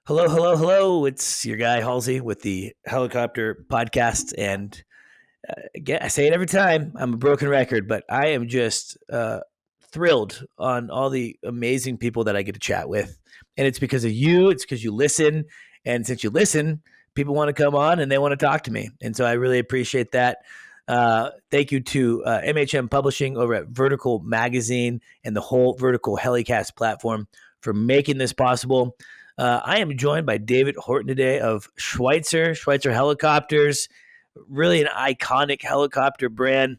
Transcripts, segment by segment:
Hello, hello, hello. It's your guy Halsey with the Helicopter Podcast. And again, I say it every time. I'm a broken record, but I am just thrilled on all the amazing people that I get to chat with. And it's because of you. It's because you listen. And since you listen, people want to come on and they want to talk to me. And so I really appreciate that. Thank you to MHM Publishing over at Vertical Magazine and the whole Vertical HeliCASTS platform for making this possible. I am joined by David Horton today of Schweizer Helicopters, really an iconic helicopter brand.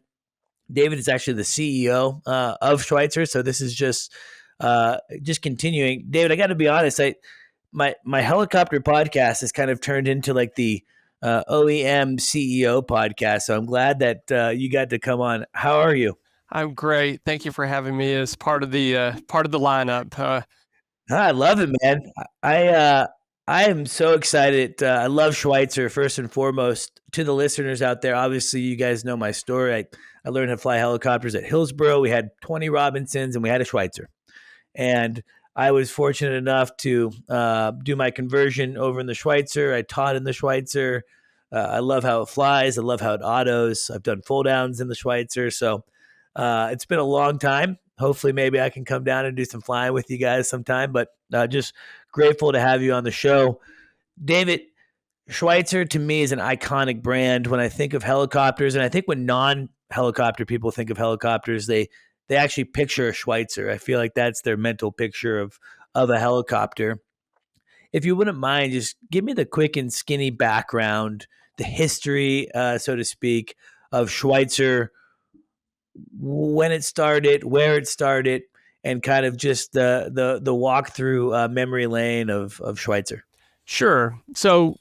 David is actually the CEO of Schweizer, so this is just continuing. David, I got to be honest, my helicopter podcast has kind of turned into like the OEM CEO podcast, so I'm glad that you got to come on. How are you? I'm great. Thank you for having me as part of the lineup. I love it, man. I am so excited. I love Schweizer first and foremost. To the listeners out there, obviously you guys know my story. I learned how to fly helicopters at Hillsboro. We had 20 Robinsons and we had a Schweizer. And I was fortunate enough to do my conversion over in the Schweizer. I taught in the Schweizer. I love how it flies. I love how it autos. I've done full downs in the Schweizer. So it's been a long time. Hopefully, maybe I can come down and do some flying with you guys sometime, but just grateful to have you on the show. David, Schweizer to me is an iconic brand when I think of helicopters, and I think when non-helicopter people think of helicopters, they actually picture a Schweizer. I feel like that's their mental picture of a helicopter. If you wouldn't mind, just give me the quick and skinny background, the history, so to speak, of Schweizer, when it started, where it started, and kind of just the walk through memory lane of Schweizer. Sure. So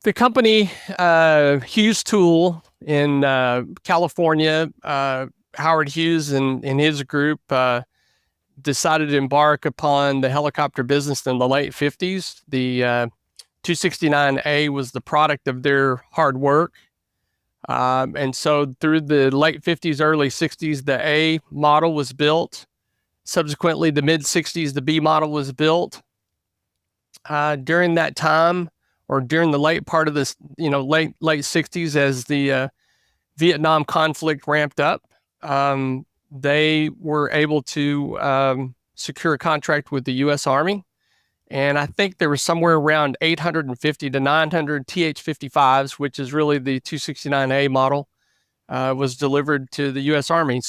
the company, Hughes Tool in California, Howard Hughes and his group decided to embark upon the helicopter business in the late 50s. The 269A was the product of their hard work. And so through the late 50s, early 60s, the A model was built. Subsequently, the mid 60s, the B model was built. During that time, or during the late part of this, late 60s, as the Vietnam conflict ramped up, they were able to secure a contract with the U.S. Army. And I think there was somewhere around 850 to 900 TH-55s, which is really the 269A model, was delivered to the U.S. Army.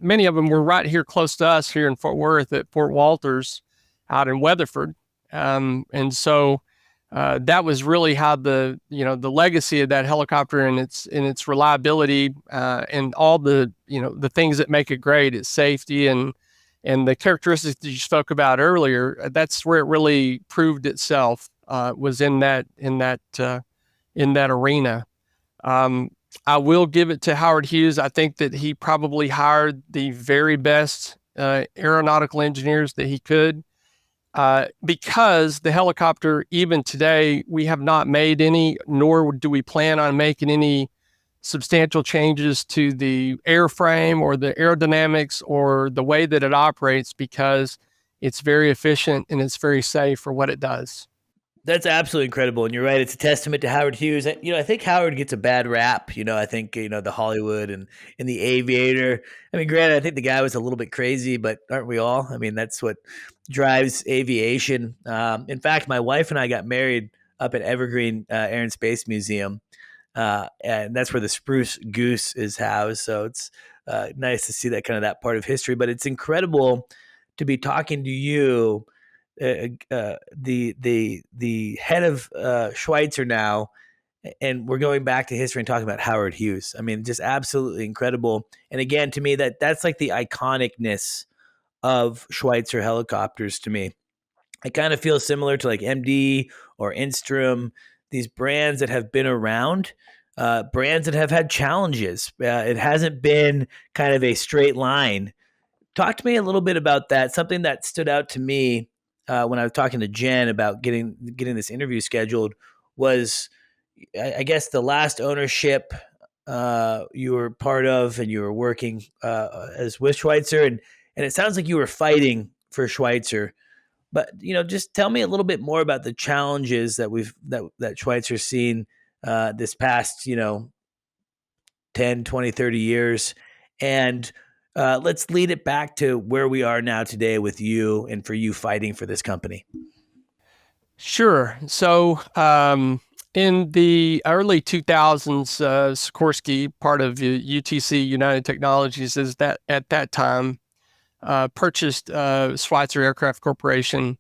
Many of them were right here close to us here in Fort Worth at Fort Walters out in Weatherford. And so that was really how the legacy of that helicopter and its reliability and all the things that make it great, its safety and the characteristics that you spoke about earlier. That's where it really proved itself, was in that arena. I will give it to Howard Hughes. I think that he probably hired the very best aeronautical engineers that he could, because the helicopter, even today, we have not made any, nor do we plan on making any substantial changes to the airframe or the aerodynamics or the way that it operates, because it's very efficient and it's very safe for what it does. That's absolutely incredible. And you're right. It's a testament to Howard Hughes. I think Howard gets a bad rap. I think, the Hollywood and the Aviator. I mean, granted, I think the guy was a little bit crazy, but aren't we all? I mean, that's what drives aviation. In fact, my wife and I got married up at Evergreen Air and Space Museum. And that's where the Spruce Goose is housed. So it's nice to see that part of history. But it's incredible to be talking to you, the head of Schweizer now, And we're going back to history and talking about Howard Hughes. I mean, just absolutely incredible. And again, to me, that's like the iconicness of Schweizer helicopters to me. It kind of feels similar to like MD or Instrom, these brands that have been around, brands that have had challenges. It hasn't been kind of a straight line. Talk to me a little bit about that. Something that stood out to me when I was talking to Jen about getting this interview scheduled was, I guess, the last ownership you were part of, and you were working as with Schweizer, and it sounds like you were fighting for Schweizer. But just tell me a little bit more about the challenges that that Schweizer's seen this past 10, 20, 30 years, and let's lead it back to where we are now today with you and for you fighting for this company. Sure. So in the early 2000s, Sikorsky, part of UTC, United Technologies, is that at that time purchased Schweizer Aircraft Corporation.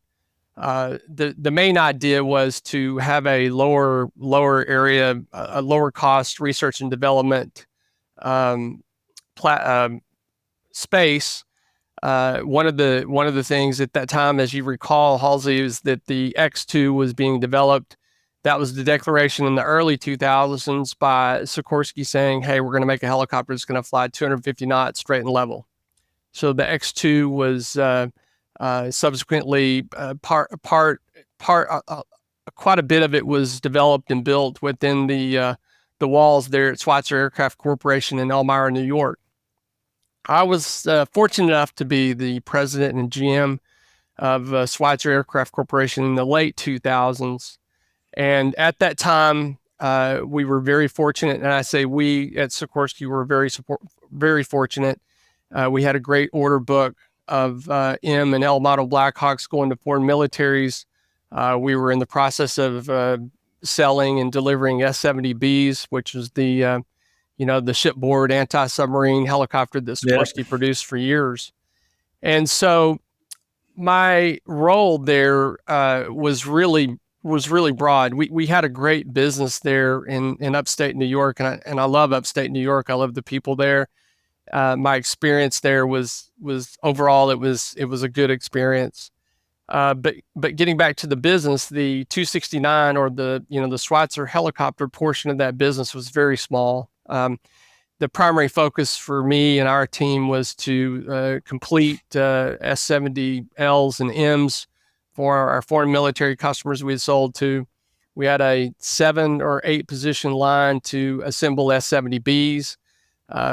The main idea was to have a lower area, a lower cost research and development space. One of the things at that time, as you recall, Halsey, is that the X2 was being developed. That was the declaration in the early 2000s by Sikorsky saying, "Hey, we're going to make a helicopter that's going to fly 250 knots straight and level." So the X2 was subsequently quite a bit of it was developed and built within the walls there at Schweizer Aircraft Corporation in Elmira, New York. I was fortunate enough to be the president and GM of Schweizer Aircraft Corporation in the late 2000s. And at that time, we were very fortunate. And I say we at Sikorsky were very fortunate. We had a great order book of M and L model Blackhawks going to foreign militaries. We were in the process of selling and delivering S-70Bs, which was the shipboard anti-submarine helicopter that Sikorsky produced for years. And so my role there was really broad. We had a great business there in upstate New York, and I love upstate New York. I love the people there. My experience there was overall it was a good experience. But getting back to the business, the 269 or the Schweizer helicopter portion of that business was very small. The primary focus for me and our team was to complete S-70Ls and Ms for our foreign military customers we had sold to. We had a 7 or 8 position line to assemble S-70Bs.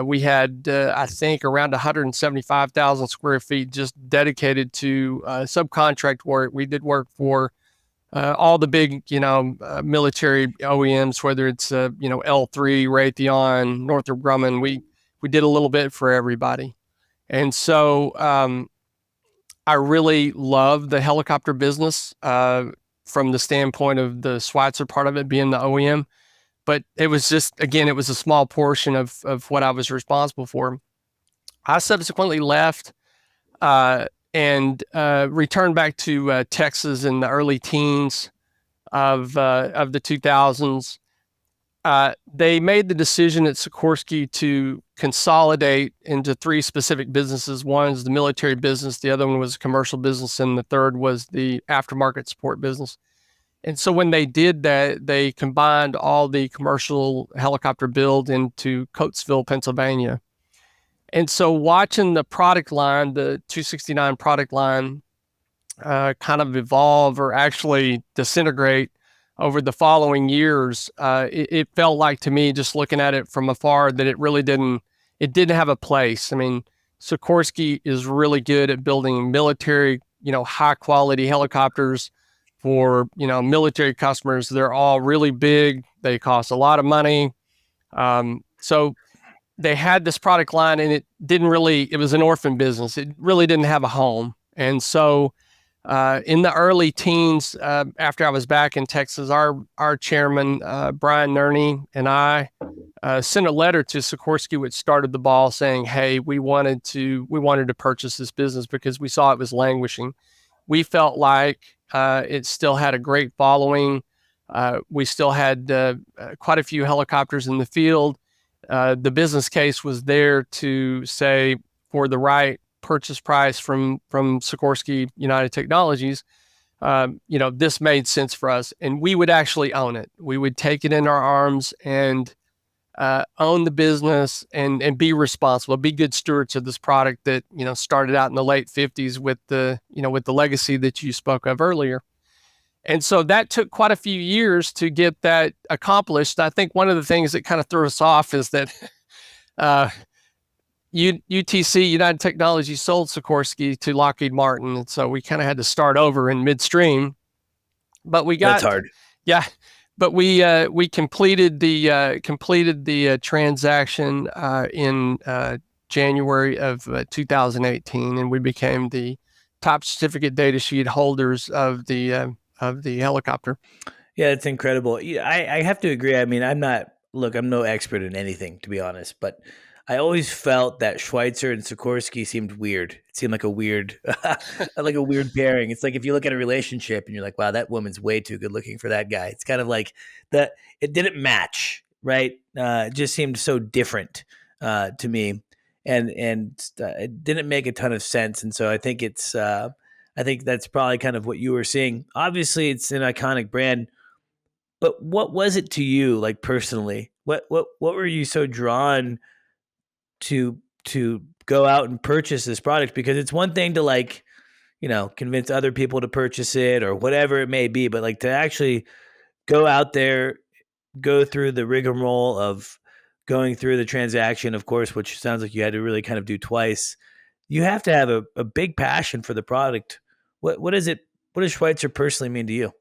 We had, I think, around 175,000 square feet just dedicated to subcontract work. We did work for all the big, military OEMs, whether it's, L3, Raytheon, Northrop Grumman. We did a little bit for everybody. And so I really love the helicopter business from the standpoint of the Schweizer part of it being the OEM. But it was just, again, it was a small portion of what I was responsible for. I subsequently left and returned back to Texas in the early teens of the 2000s. They made the decision at Sikorsky to consolidate into 3 specific businesses. One is the military business, the other one was commercial business, and the third was the aftermarket support business. And so when they did that, they combined all the commercial helicopter build into Coatesville, Pennsylvania. And so watching the product line, the 269 product line, kind of evolve or actually disintegrate over the following years, it felt like to me, just looking at it from afar, that it didn't have a place. I mean, Sikorsky is really good at building military, high quality helicopters for, military customers. They're all really big. They cost a lot of money. So they had this product line, and it was an orphan business. It really didn't have a home. And so in the early teens, after I was back in Texas, our chairman, Brian Nerney, and I sent a letter to Sikorsky, which started the ball, saying, "Hey, we wanted to purchase this business because we saw it was languishing." We felt like it still had a great following. We still had quite a few helicopters in the field. The business case was there to say, for the right purchase price from Sikorsky United Technologies, this made sense for us, and we would actually own it. We would take it in our arms and own the business and be responsible, be good stewards of this product that started out in the late 50s with the legacy that you spoke of earlier. And so that took quite a few years to get that accomplished. I think one of the things that kind of threw us off is that UTC, United Technologies, sold Sikorsky to Lockheed Martin, and so we kind of had to start over in midstream. But that's hard. Yeah, but we completed the transaction in January of 2018, and we became the top certificate data sheet holders of the helicopter. Yeah, it's incredible. I have to agree. I mean, I'm no expert in anything, to be honest, but I always felt that Schweizer and Sikorsky seemed weird. It seemed like a weird pairing. It's like if you look at a relationship and you're like, wow, that woman's way too good looking for that guy. It's kind of like that. It didn't match, right? It just seemed so different to me, and it didn't make a ton of sense. And so I think I think that's probably kind of what you were seeing. Obviously, it's an iconic brand, but what was it to you, like personally? What were you so drawn to go out and purchase this product? Because it's one thing to convince other people to purchase it or whatever it may be, but like to actually go out there, go through the rigmarole of going through the transaction, of course, which sounds like you had to really kind of do twice. You have to have a big passion for the product. What is it? What does Schweizer personally mean to you?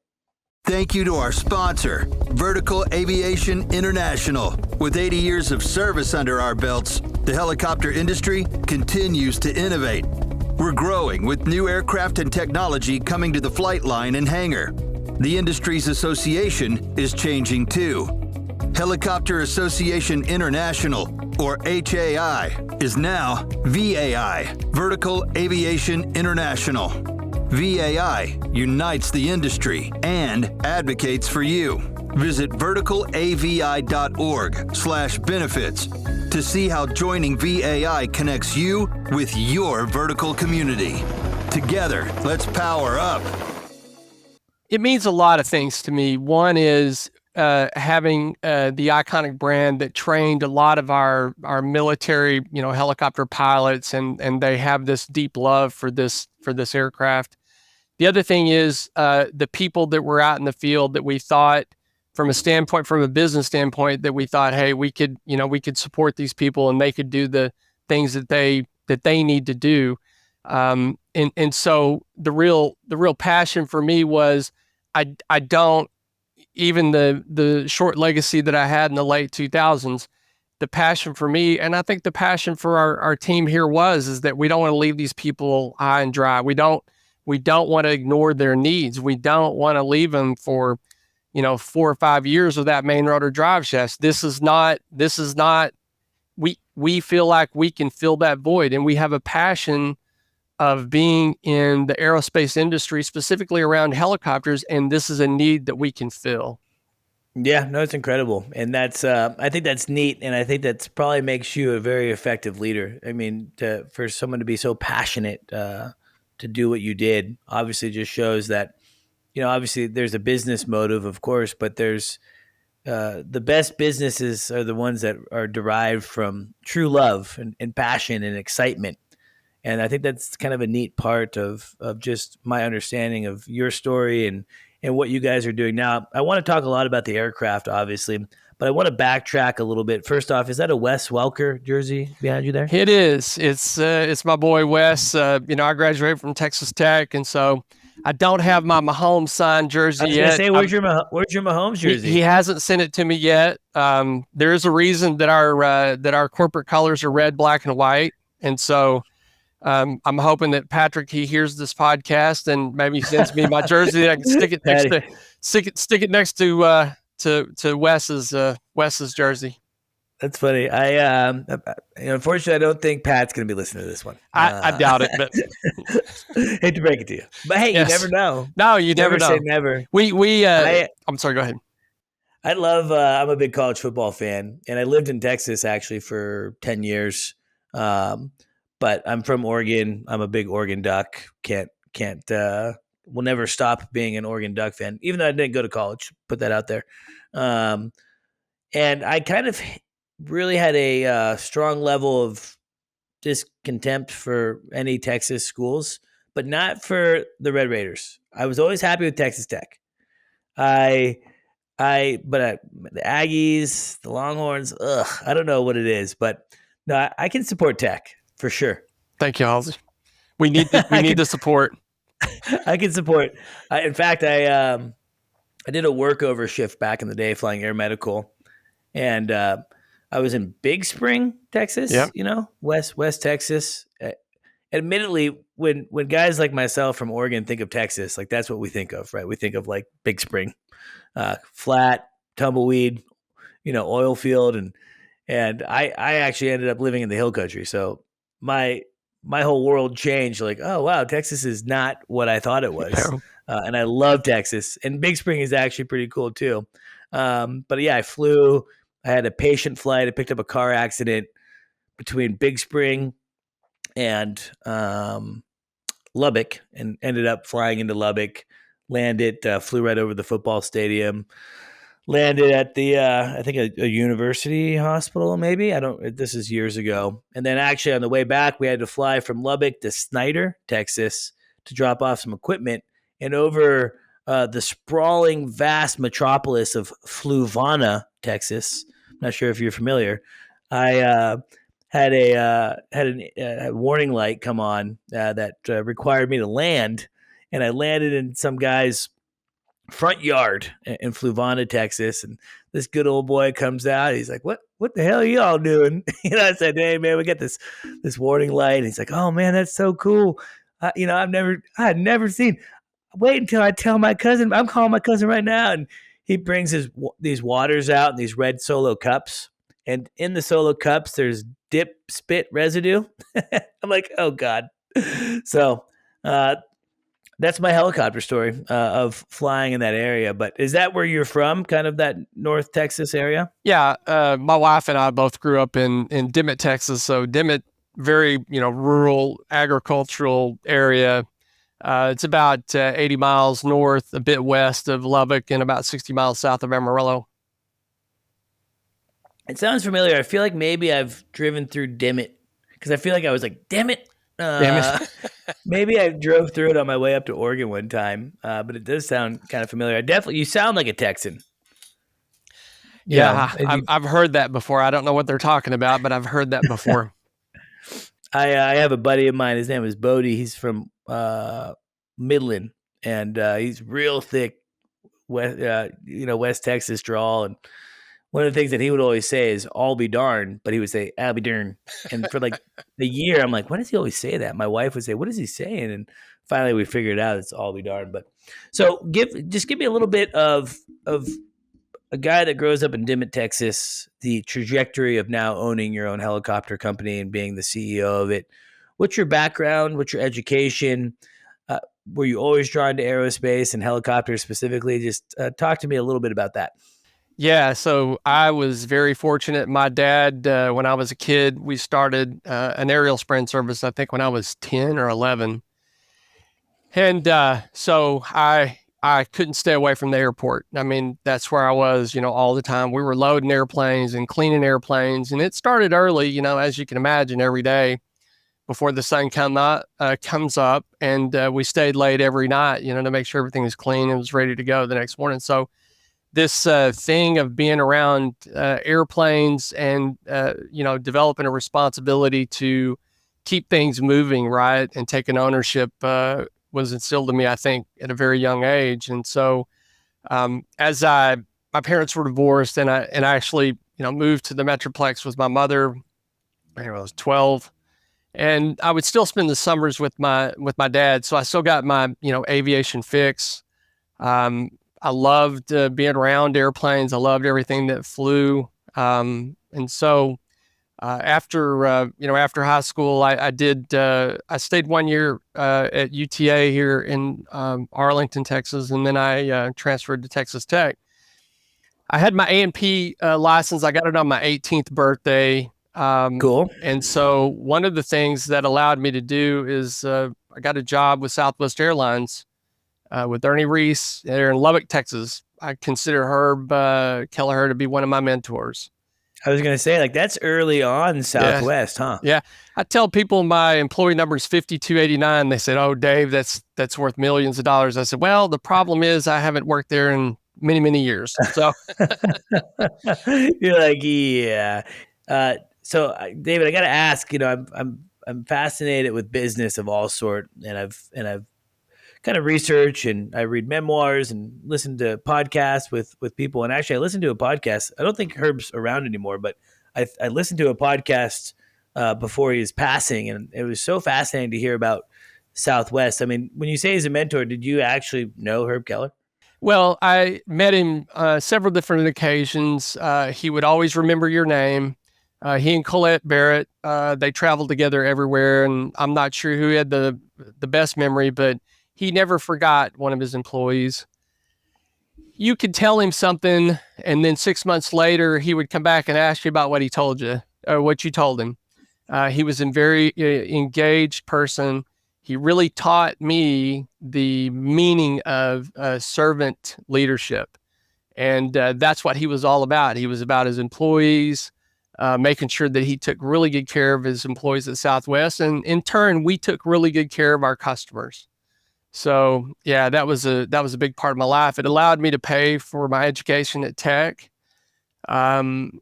Thank you to our sponsor, Vertical Aviation International. With 80 years of service under our belts, the helicopter industry continues to innovate. We're growing with new aircraft and technology coming to the flight line and hangar. The industry's association is changing too. Helicopter Association International, or HAI, is now VAI, Vertical Aviation International. VAI unites the industry and advocates for you. Visit verticalavi.org/benefits to see how joining VAI connects you with your vertical community. Together, let's power up. It means a lot of things to me. One is having the iconic brand that trained a lot of our military, helicopter pilots, and they have this deep love for this aircraft. The other thing is the people that were out in the field that we thought, from a business standpoint, that we thought, hey, we could support these people and they could do the things that they need to do. And so the real passion for me was I don't, even the short legacy that I had in the late 2000s, the passion for me, and I think the passion for our team here is that we don't want to leave these people high and dry. We don't want to ignore their needs. We don't want to leave them for, 4 or 5 years of that main rotor drive shaft. This is not, we feel like we can fill that void, and we have a passion of being in the aerospace industry, specifically around helicopters, and this is a need that we can fill. Yeah, no, it's incredible. And that's, I think that's neat. And I think that's probably makes you a very effective leader. I mean, for someone to be so passionate, to do what you did, obviously just shows that, obviously there's a business motive, of course, but there's, the best businesses are the ones that are derived from true love and passion and excitement. And I think that's kind of a neat part of just my understanding of your story and what you guys are doing now. I want to talk a lot about the aircraft, obviously, but I want to backtrack a little bit. First off, is that a Wes Welker jersey behind you there? It is. It's my boy Wes. I graduated from Texas Tech, and so I don't have my Mahomes signed jersey yet. I was going to say, where's your Mahomes jersey? He hasn't sent it to me yet. There is a reason that our corporate colors are red, black, and white, and so I'm hoping that Patrick, he hears this podcast and maybe sends me my jersey. I can stick it next to Wes's jersey. That's funny. Unfortunately, I don't think Pat's going to be listening to this one. I doubt it, but hate to break it to you, but hey, yes. you never know. No, you never know. Say never. I'm sorry. Go ahead. I love. I'm a big college football fan, and I lived in Texas actually for 10 years. But I'm from Oregon. I'm a big Oregon Duck. Will never stop being an Oregon Duck fan, even though I didn't go to college. Put that out there. And I kind of really had a strong level of discontempt for any Texas schools, but not for the Red Raiders. I was always happy with Texas Tech. But the Aggies, the Longhorns, I don't know what it is, but no, I can support Tech for sure. Thank you, Halsey. We need the support. I can support. In fact, I did a workover shift back in the day flying air medical. And I was in Big Spring, Texas, yep. West Texas. Admittedly, when guys like myself from Oregon think of Texas, like that's what we think of, right? We think of like Big Spring, flat, tumbleweed, oil field. And I actually ended up living in the hill country. So my whole world changed. Like, oh, wow, Texas is not what I thought it was. And I love Texas. And Big Spring is actually pretty cool too. But yeah, I flew. I had a patient flight. I picked up a car accident between Big Spring and Lubbock, and ended up flying into Lubbock. Landed, flew right over the football stadium. Landed at the I think a university hospital, maybe. This is years ago. And then actually on the way back, we had to fly from Lubbock to Snyder, Texas, to drop off some equipment. And over the sprawling, vast metropolis of Fluvanna, Texas. I'm not sure if you're familiar. I had a warning light come on that required me to land, and I landed in some guy's front yard in Fluvanna, Texas. And this good old boy comes out. He's like, "What the hell are you all doing?" I said, "Hey man, we got this warning light." And he's like, "Oh man, that's so cool. I had never seen." Wait until I tell my cousin. I'm calling my cousin right now. And he brings these waters out in these red Solo cups. And in the Solo cups, there's dip spit residue. I'm like, oh God. So that's my helicopter story of flying in that area. But is that where you're from, kind of that North Texas area? Yeah. My wife and I both grew up in Dimmitt, Texas. So Dimmitt, very, rural agricultural area. It's about 80 miles north, a bit west of Lubbock, and about 60 miles south of Amarillo. It sounds familiar. I feel like maybe I've driven through Dimmitt, because I feel like I was like, damn it. Maybe I drove through it on my way up to Oregon one time, but it does sound kind of familiar. You sound like a Texan. I've heard that before. I don't know what they're talking about, but I've heard that before. I have a buddy of mine. His name is Bodie. He's from Midland, and he's real thick, West Texas drawl. And one of the things that he would always say is "I'll be darned," but he would say "I'll be darned." And for like the year, I'm like, "Why does he always say that?" My wife would say, "What is he saying?" And finally, we figured it out. It's "I'll be darned." But so give me a little bit of a guy that grows up in Dimmitt, Texas, the trajectory of now owning your own helicopter company and being the CEO of it. What's your background? What's your education? Were you always drawn to aerospace and helicopters specifically? Just talk to me a little bit about that. Yeah, so I was very fortunate. My dad, when I was a kid, we started an aerial sprint service, I think when I was 10 or 11. And so I couldn't stay away from the airport. I mean, that's where I was, all the time. We were loading airplanes and cleaning airplanes. And it started early, as you can imagine, every day before the sun comes up. And we stayed late every night, to make sure everything was clean and was ready to go the next morning. So this thing of being around airplanes and, developing a responsibility to keep things moving, right, and taking ownership was instilled in me, I think, at a very young age. And so as my parents were divorced, and I actually, moved to the Metroplex with my mother when I was 12. And I would still spend the summers with my dad. So I still got my, aviation fix. I loved being around airplanes. I loved everything that flew. And so after high school, I stayed 1 year at UTA here in Arlington, Texas, and then I transferred to Texas Tech. I had my A&P license. I got it on my 18th birthday. Cool. And so one of the things that allowed me to do is I got a job with Southwest Airlines with Ernie Reese there in Lubbock, Texas. I consider Herb Kelleher to be one of my mentors. I was going to say, like, that's early on Southwest, huh? Yeah. I tell people my employee number is 5289. They said, "Oh, Dave, that's worth millions of dollars." I said, "Well, the problem is I haven't worked there in many, many years." So you're like, yeah. So David, I got to ask, I'm fascinated with business of all sort, and I've kind of research and I read memoirs and listen to podcasts with people. And actually I listened to a podcast. I don't think Herb's around anymore, but I listened to a podcast before he was passing, and it was so fascinating to hear about Southwest. I mean, when you say he's a mentor, did you actually know Herb Keller? Well, I met him several different occasions. He would always remember your name. He and Colette Barrett, they traveled together everywhere, and I'm not sure who had the best memory, but he never forgot one of his employees. You could tell him something, and then 6 months later, he would come back and ask you about what he told you, or what you told him. He was a very engaged person. He really taught me the meaning of servant leadership. And that's what he was all about. He was about his employees, making sure that he took really good care of his employees at Southwest. And in turn, we took really good care of our customers. So yeah, that was a big part of my life. It allowed me to pay for my education at Tech. And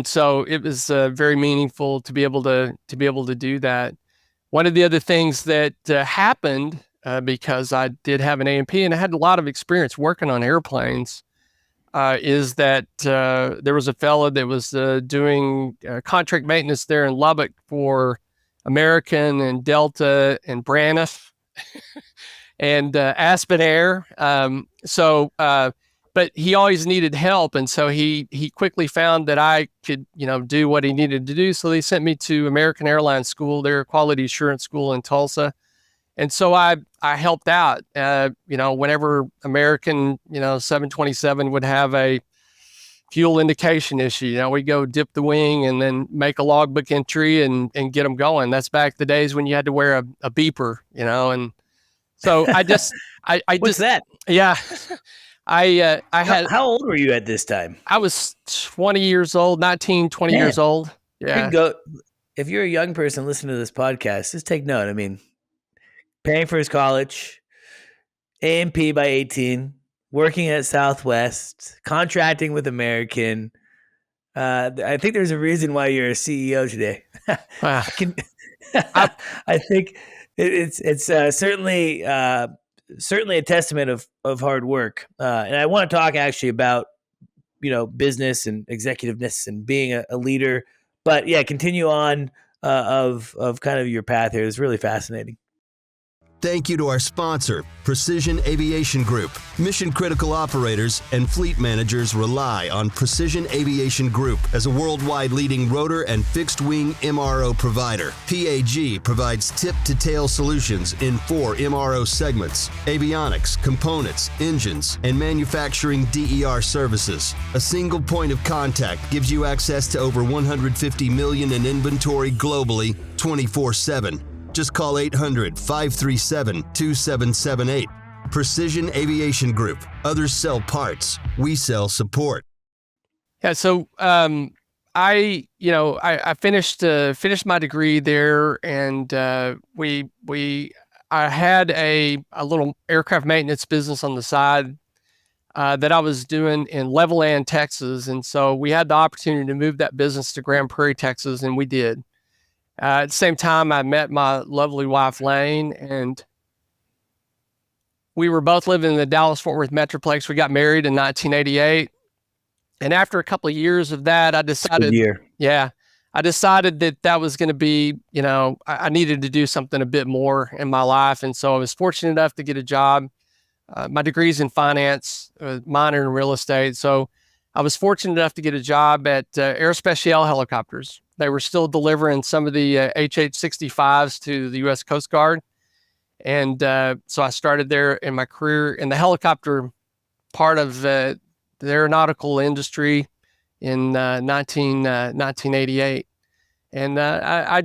so it was very meaningful to be able to do that. One of the other things that happened because I did have an A&P and I had a lot of experience working on airplanes is that there was a fellow that was doing contract maintenance there in Lubbock for American and Delta and Braniff and Aspen Air. But he always needed help. And so he quickly found that I could, do what he needed to do. So they sent me to American Airlines School, their quality assurance school in Tulsa. And so I helped out, whenever American, 727 would have a fuel indication issue, we'd go dip the wing and then make a logbook entry and get them going. That's back the days when you had to wear a beeper, and so What's that? Yeah. I had. How old were you at this time? I was 20 years old, 19, 20 years old. Yeah. If you're a young person listening to this podcast, just take note. I mean, paying for his college, A&P by 18, working at Southwest, contracting with American. I think there's a reason why you're a CEO today. Wow. I think it's certainly a testament of hard work. And I want to talk actually about, business and executiveness and being a leader, but yeah, continue on of kind of your path here. It's really fascinating. Thank you to our sponsor, Precision Aviation Group. Mission-critical operators and fleet managers rely on Precision Aviation Group as a worldwide leading rotor and fixed-wing MRO provider. PAG provides tip-to-tail solutions in 4 MRO segments: avionics, components, engines, and manufacturing DER services. A single point of contact gives you access to over 150 million in inventory globally, 24/7. Just call 800-537-2778. Precision Aviation Group. Others sell parts. We sell support. Yeah. So I finished my degree there, and I had a little aircraft maintenance business on the side that I was doing in Levelland, Texas, and so we had the opportunity to move that business to Grand Prairie, Texas, and we did. At the same time, I met my lovely wife, Lane, and we were both living in the Dallas-Fort Worth Metroplex. We got married in 1988. And after a couple of years of that, I decided that was going to be, I needed to do something a bit more in my life. And so I was fortunate enough to get a job. My degree's in finance, minor in real estate. So I was fortunate enough to get a job at Air Special Helicopters. They were still delivering some of the HH-65s to the U.S. Coast Guard. And so I started there in my career in the helicopter part of the aeronautical industry in 1988. And I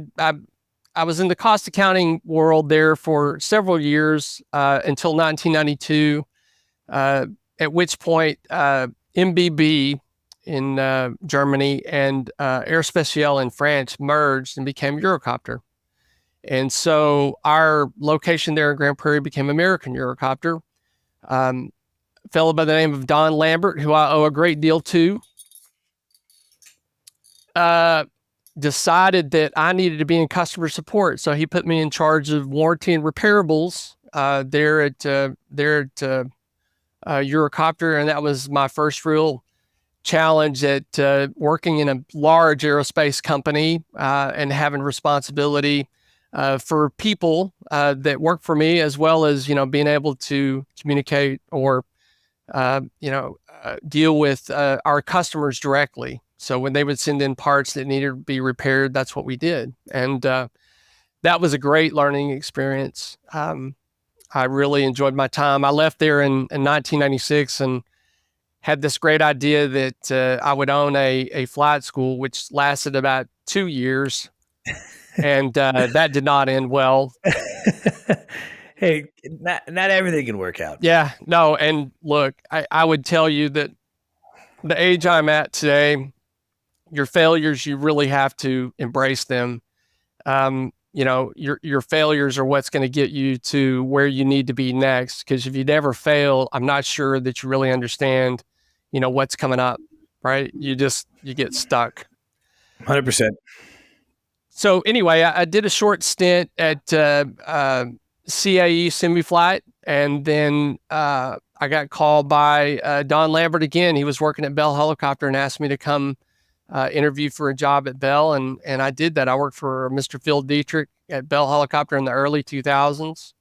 was in the cost accounting world there for several years until 1992, at which point MBB in Germany and Air Special in France merged and became Eurocopter. And so our location there in Grand Prairie became American Eurocopter. A fellow by the name of Don Lambert, who I owe a great deal to, decided that I needed to be in customer support. So he put me in charge of warranty and repairables there at Eurocopter. And that was my first real challenge at working in a large aerospace company and having responsibility for people that work for me, as well as, being able to communicate or, deal with our customers directly. So when they would send in parts that needed to be repaired, that's what we did. And that was a great learning experience. I really enjoyed my time. I left there in 1996 and had this great idea that I would own a flight school, which lasted about 2 years. And that did not end well. Hey, not everything can work out. Yeah, no. And look, I would tell you that the age I'm at today, your failures, you really have to embrace them. Your failures are what's going to get you to where you need to be next. Because if you never fail, I'm not sure that you really understand, what's coming up, right? You get stuck. 100%. So anyway, I did a short stint at CAE Semiflight, and then I got called by Don Lambert again. He was working at Bell Helicopter and asked me to come interview for a job at Bell, and I did that. I worked for Mr. Phil Dietrich at Bell Helicopter in the early 2000s.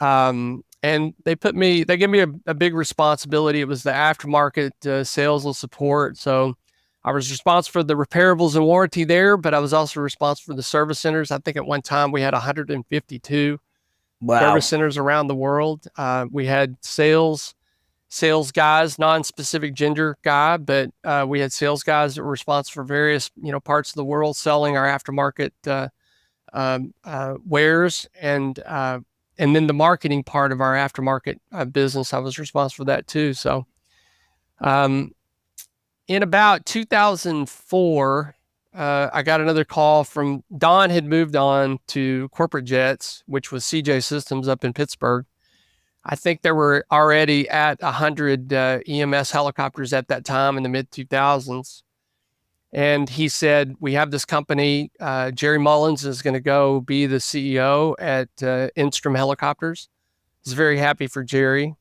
And they gave me a big responsibility. It was the aftermarket sales and support. So I was responsible for the repairables and warranty there, but I was also responsible for the service centers. I think at one time we had 152 service centers around the world. We had sales guys, non-specific gender guy, but we had sales guys that were responsible for various, parts of the world selling our aftermarket wares, and then the marketing part of our aftermarket business, I was responsible for that too. So, in about 2004, I got another call from Don. Had moved on to corporate jets, which was CJ Systems up in Pittsburgh. I think there were already at 100 EMS helicopters at that time in the mid 2000s. And he said, we have this company, Jerry Mullins is going to go be the CEO at Instrom Helicopters. I was very happy for Jerry.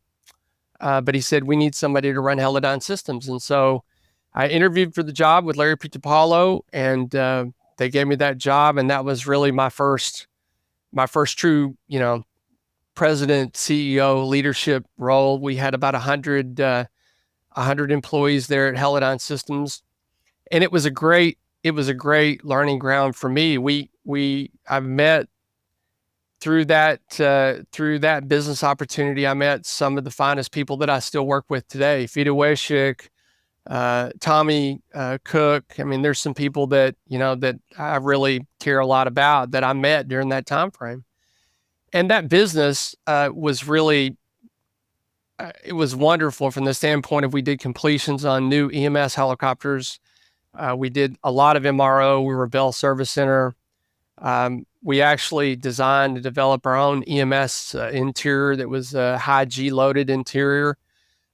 But he said, we need somebody to run Heli-Dyne Systems. And so I interviewed for the job with Larry Pitapalo, and they gave me that job. And that was really my first true, president, CEO leadership role. We had about 100 employees there at Heli-Dyne Systems. And it was a great learning ground for me. I met through that business opportunity. I met some of the finest people that I still work with today. Fida Weshik, Tommy Cook. I mean, there's some people that that I really care a lot about that I met during that time frame. And that business was really it was wonderful from the standpoint of we did completions on new EMS helicopters. We did a lot of MRO. We were a Bell Service Center. We actually designed and developed our own EMS interior that was a high G loaded interior.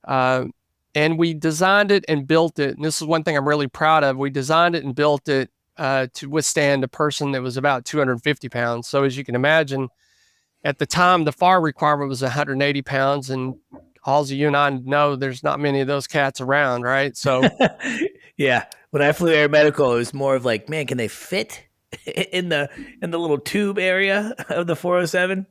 And we designed it and built it. And this is one thing I'm really proud of. We designed it and built it to withstand a person that was about 250 pounds. So as you can imagine, at the time, the FAR requirement was 180 pounds. And Halsey, you and I know there's not many of those cats around, right? So yeah. When I flew air medical, it was more of like, man, can they fit in the little tube area of the 407?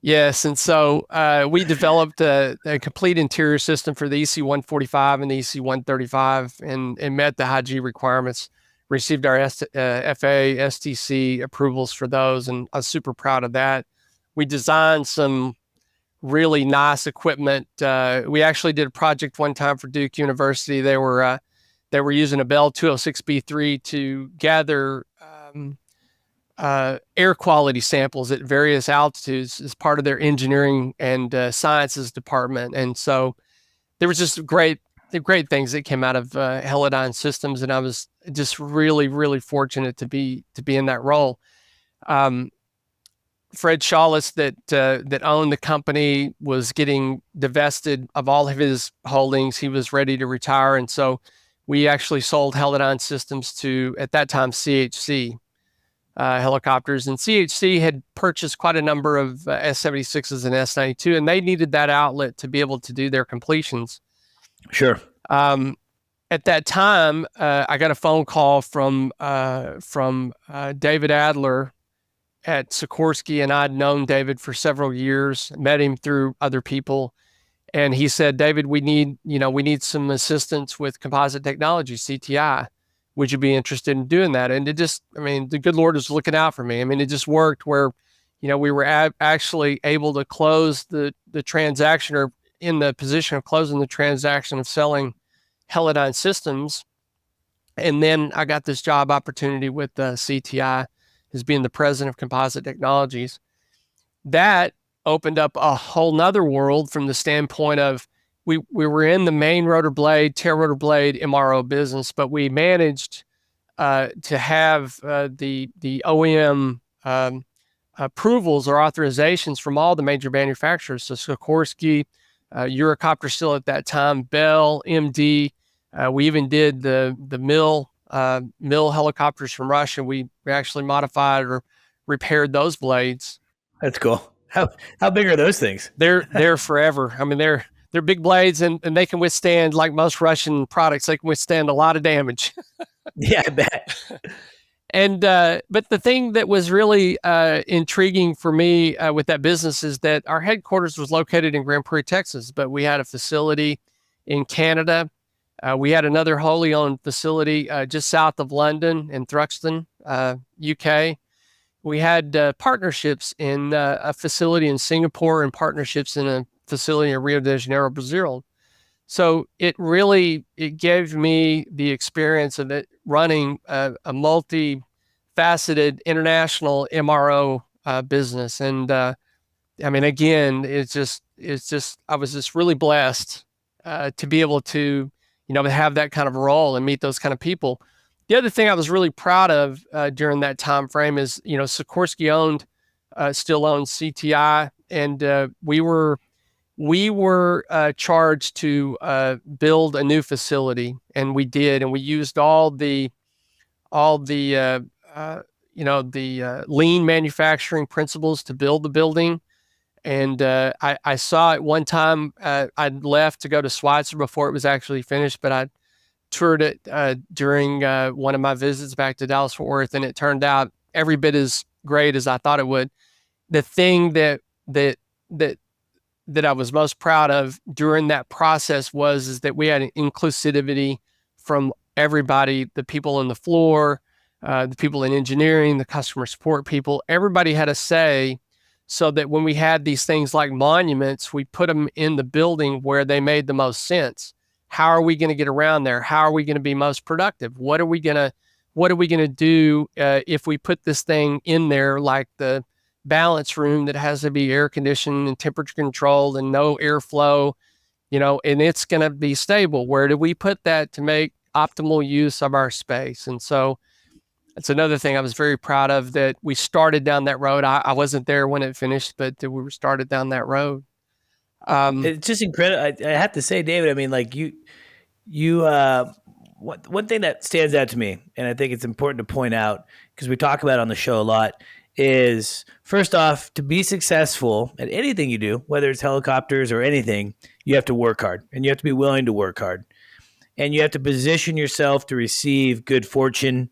Yes, and so we developed a complete interior system for the EC-145 and the EC-135 and met the high G requirements, received our FAA, STC approvals for those, and I was super proud of that. We designed some really nice equipment. We actually did a project one time for Duke University. They were using a Bell 206B3 to gather air quality samples at various altitudes as part of their engineering and sciences department. And so there was just great things that came out of Heli-Dyne Systems, and I was just really, really fortunate to be in that role. Fred Shawless, that owned the company, was getting divested of all of his holdings. He was ready to retire, and so we actually sold Heli-Dyne Systems to, at that time, CHC Helicopters. And CHC had purchased quite a number of S-76s and S-92, and they needed that outlet to be able to do their completions. Sure. At that time, I got a phone call from David Adler at Sikorsky, and I'd known David for several years, met him through other people. And he said, David, we need some assistance with composite technology, CTI. Would you be interested in doing that? And the good Lord was looking out for me. I mean, it just worked where, we were actually able to close the transaction, or in the position of closing the transaction of selling Heli-Dyne Systems. And then I got this job opportunity with CTI as being the president of composite technologies. That opened up a whole nother world from the standpoint of we were in the main rotor blade, tail rotor blade MRO business, but we managed to have the OEM approvals or authorizations from all the major manufacturers. So Sikorsky, Eurocopter still at that time, Bell, MD. We even did the Mill helicopters from Russia. We actually modified or repaired those blades. That's cool. How big are those things? They're forever. I mean, they're big blades, and they can withstand, like most Russian products, they can withstand a lot of damage. Yeah, I bet. And but the thing that was really intriguing for me with that business is that our headquarters was located in Grand Prairie, Texas, but we had a facility in Canada. We had another wholly owned facility just south of London in Thruxton, UK. We had partnerships in a facility in Singapore and partnerships in a facility in Rio de Janeiro, Brazil. So it gave me the experience of it running a multi-faceted international MRO business. And again, I was just really blessed to be able to, have that kind of role and meet those kind of people. The other thing I was really proud of during that time frame is, Sikorsky still owns CTI, and we were charged to build a new facility, and we did, and we used all the lean manufacturing principles to build the building. And I saw it one time. I'd left to go to Schweizer before it was actually finished, but I toured it during one of my visits back to Dallas-Fort Worth, and it turned out every bit as great as I thought it would. The thing that I was most proud of during that process is that we had an inclusivity from everybody, the people on the floor, the people in engineering, the customer support people. Everybody had a say, so that when we had these things like monuments, we put them in the building where they made the most sense. How are we going to get around there? How are we going to be most productive? What are we going to do if we put this thing in there, like the balance room that has to be air conditioned and temperature controlled and no airflow, and it's going to be stable? Where do we put that to make optimal use of our space? And so it's another thing I was very proud of, that we started down that road. I wasn't there when it finished, but we were started down that road. It's just incredible. I have to say, David, I mean, like one thing that stands out to me, and I think it's important to point out because we talk about it on the show a lot, is first off, to be successful at anything you do, whether it's helicopters or anything, you have to work hard, and you have to be willing to work hard, and you have to position yourself to receive good fortune.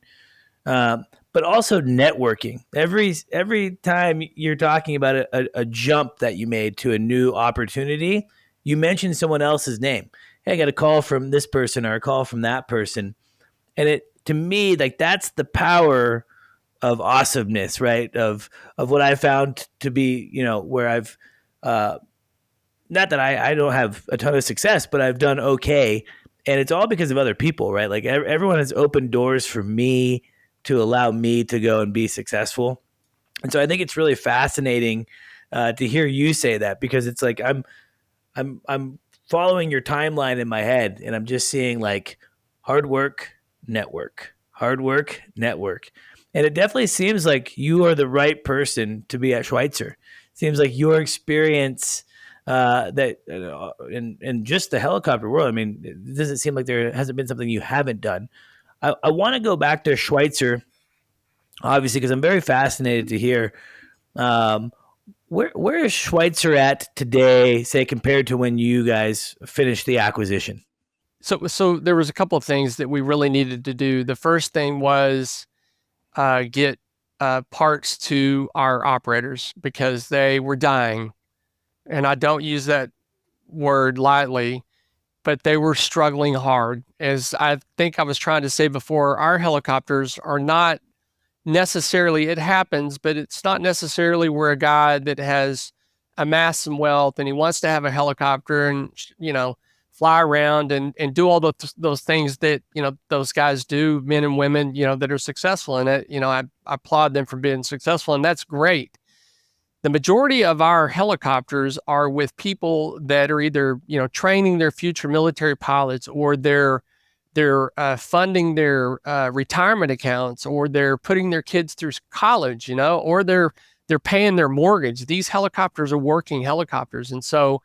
But but also networking. Every time you're talking about a jump that you made to a new opportunity, you mention someone else's name. Hey, I got a call from this person or a call from that person. And it, to me, like, that's the power of awesomeness, right? Of what I found to be, where I've, not that I don't have a ton of success, but I've done okay. And it's all because of other people, right? Like, everyone has opened doors for me to allow me to go and be successful. And so I think it's really fascinating to hear you say that, because it's like, I'm following your timeline in my head, and I'm just seeing like hard work, network, hard work, network. And it definitely seems like you are the right person to be at Schweizer. Seems like your experience that in just the helicopter world, I mean, it doesn't seem like there hasn't been something you haven't done. I want to go back to Schweizer, obviously, because I'm very fascinated to hear where is Schweizer at today, say, compared to when you guys finished the acquisition? So there was a couple of things that we really needed to do. The first thing was get parts to our operators, because they were dying. And I don't use that word lightly, but they were struggling hard. As I think I was trying to say before, our helicopters are not necessarily, it happens, but it's not necessarily where a guy that has amassed some wealth and he wants to have a helicopter and, fly around and do all those things that, those guys do, men and women, that are successful in it. I applaud them for being successful, and that's great. The majority of our helicopters are with people that are either, training their future military pilots, or they're funding their retirement accounts, or they're putting their kids through college, or they're paying their mortgage. These helicopters are working helicopters. And so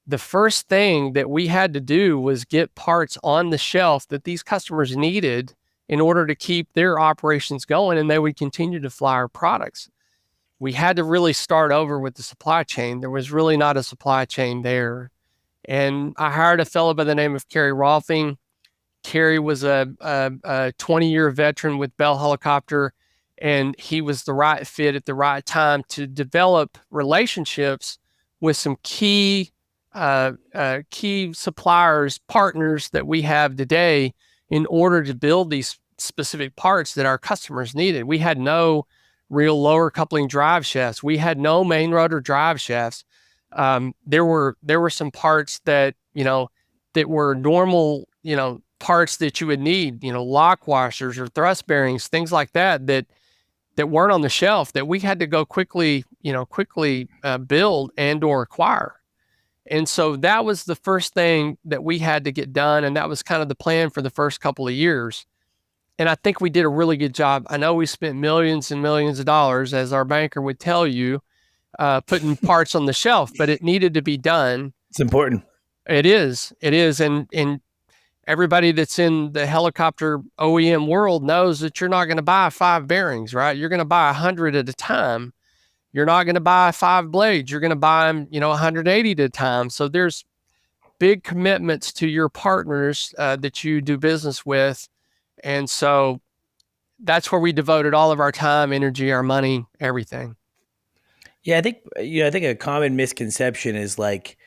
the first thing that we had to do was get parts on the shelf that these customers needed in order to keep their operations going, and they would continue to fly our products. We had to really start over with the supply chain. There was really not a supply chain there. And I hired a fellow by the name of Kerry Rolfing. Kerry was a 20-year veteran with Bell Helicopter, and he was the right fit at the right time to develop relationships with some key suppliers, partners that we have today in order to build these specific parts that our customers needed. We had no real lower coupling drive shafts. We had no main rotor drive shafts. There were some parts that, that were normal, parts that you would need, lock washers or thrust bearings, things like that weren't on the shelf, that we had to go quickly build and or acquire. And so that was the first thing that we had to get done. And that was kind of the plan for the first couple of years. And I think we did a really good job. I know we spent millions and millions of dollars, as our banker would tell you, putting parts on the shelf, but it needed to be done. It's important. It is. And everybody that's in the helicopter OEM world knows that you're not going to buy 5 bearings, right? You're going to buy 100 at a time. You're not going to buy 5 blades. You're going to buy them, 180 at a time. So there's big commitments to your partners that you do business with. And so that's where we devoted all of our time, energy, our money, everything. Yeah, I think a common misconception is like,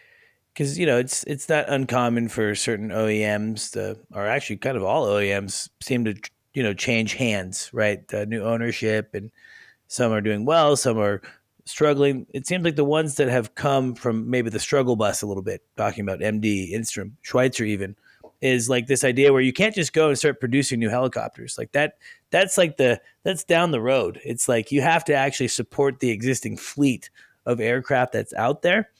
because it's not uncommon for certain OEMs or actually kind of all OEMs seem to change hands, right? New ownership, and some are doing well, some are struggling. It seems like the ones that have come from maybe the struggle bus a little bit, talking about MD, Instrom, Schweizer even, is like this idea where you can't just go and start producing new helicopters like that. That's down the road. It's like you have to actually support the existing fleet of aircraft that's out there.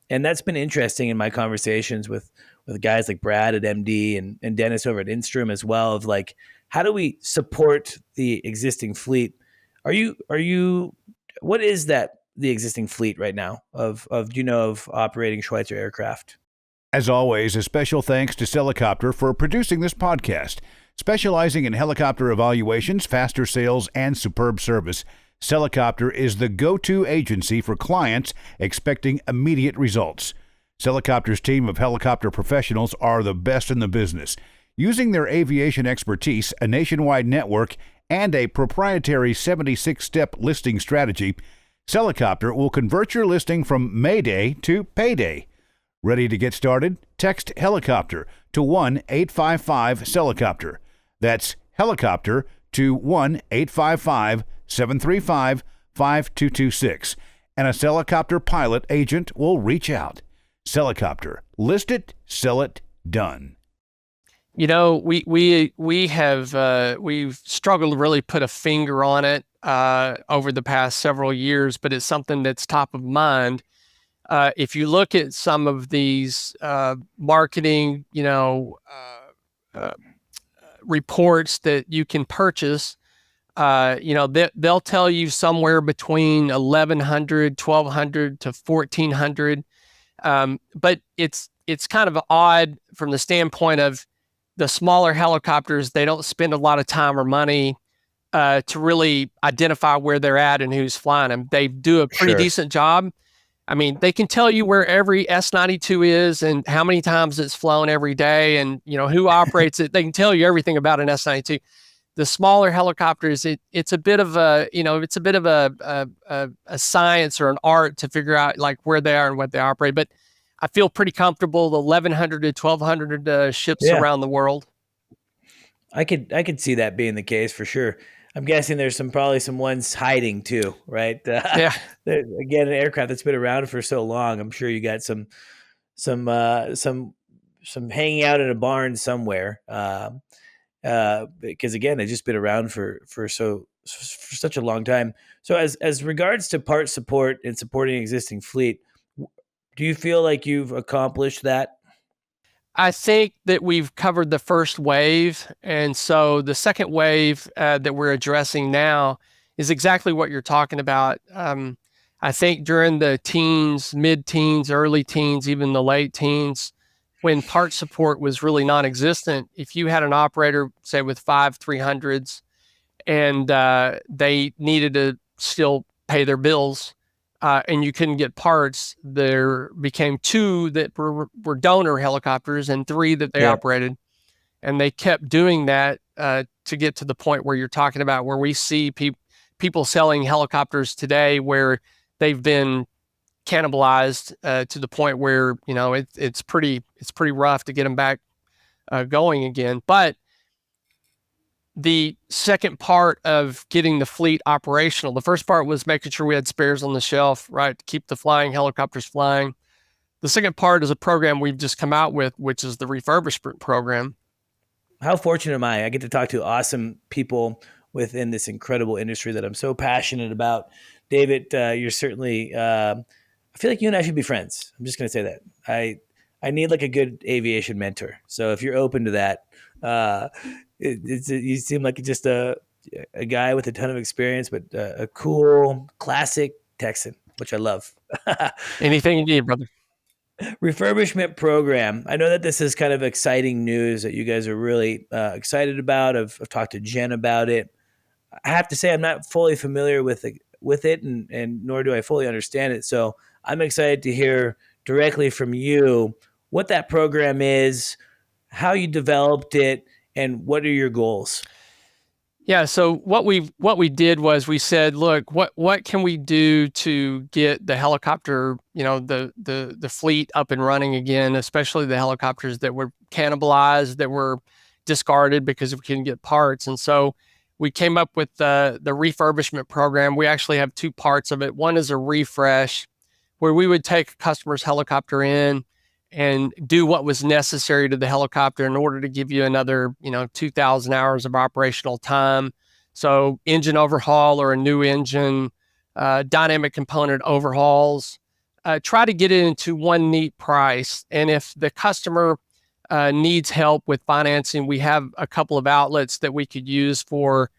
And that's been interesting in my conversations with guys like Brad at MD and Dennis over at Instrom as well, of like, how do we support the existing fleet? What is the existing fleet right now of operating Schweizer aircraft? As always, a special thanks to Helicopter for producing this podcast. Specializing in helicopter evaluations, faster sales, and superb service, Helicopter is the go-to agency for clients expecting immediate results. Helicopter's team of helicopter professionals are the best in the business. Using their aviation expertise, a nationwide network, and a proprietary 76-step listing strategy, Helicopter will convert your listing from Mayday to payday. Ready to get started? Text Helicopter to 1-855-Helicopter. That's Helicopter to 1-855-735-5226. And a Helicopter pilot agent will reach out. Helicopter. List it, sell it, done. You know, we've struggled to really put a finger on it over the past several years, but it's something that's top of mind. If you look at some of these marketing, reports that you can purchase, they'll tell you somewhere between 1,100, 1,200 to 1,400. But it's kind of odd from the standpoint of the smaller helicopters. They don't spend a lot of time or money to really identify where they're at and who's flying them. They do a pretty decent job. I mean, they can tell you where every S-92 is and how many times it's flown every day and, who operates it. They can tell you everything about an S-92. The smaller helicopters, it's a bit of a science or an art to figure out like where they are and what they operate. But I feel pretty comfortable the 1,100 to 1,200 ships around the world. I could see that being the case for sure. I'm guessing there's probably some ones hiding too, right? Yeah. Again, an aircraft that's been around for so long, I'm sure you got some hanging out in a barn somewhere. Because again, they've just been around for such a long time. So as regards to part support and supporting existing fleet, do you feel like you've accomplished that? I think that we've covered the first wave. And so the second wave that we're addressing now is exactly what you're talking about. I think during the teens, mid-teens, early teens, even the late teens, when part support was really non-existent, if you had an operator, say with 5 300s, and they needed to still pay their bills, and you couldn't get parts, there became 2 that were donor helicopters and 3 that they operated. And they kept doing that to get to the point where you're talking about, where we see people selling helicopters today where they've been cannibalized to the point where, it's pretty rough to get them back going again. But the second part of getting the fleet operational, the first part was making sure we had spares on the shelf, right, to keep the flying helicopters flying. The second part is a program we've just come out with, which is the refurbishment program. How fortunate am I? I get to talk to awesome people within this incredible industry that I'm so passionate about. David, you're certainly, I feel like you and I should be friends. I'm just going to say that. I need like a good aviation mentor. So if you're open to that, you seem like just a guy with a ton of experience, but a cool, classic Texan, which I love. Anything you need, brother. Refurbishment program. I know that this is kind of exciting news that you guys are really excited about. I've talked to Jen about it. I have to say I'm not fully familiar with it, and nor do I fully understand it. So I'm excited to hear directly from you what that program is, how you developed it, and what are your goals? Yeah. So what we did was we said, look, what can we do to get the helicopter, the fleet up and running again, especially the helicopters that were cannibalized, that were discarded because we couldn't get parts. And so we came up with the refurbishment program. We actually have 2 parts of it. One is a refresh, where we would take a customer's helicopter in and do what was necessary to the helicopter in order to give you another, 2,000 hours of operational time. So engine overhaul or a new engine, dynamic component overhauls, try to get it into one neat price. And if the customer needs help with financing, we have a couple of outlets that we could use to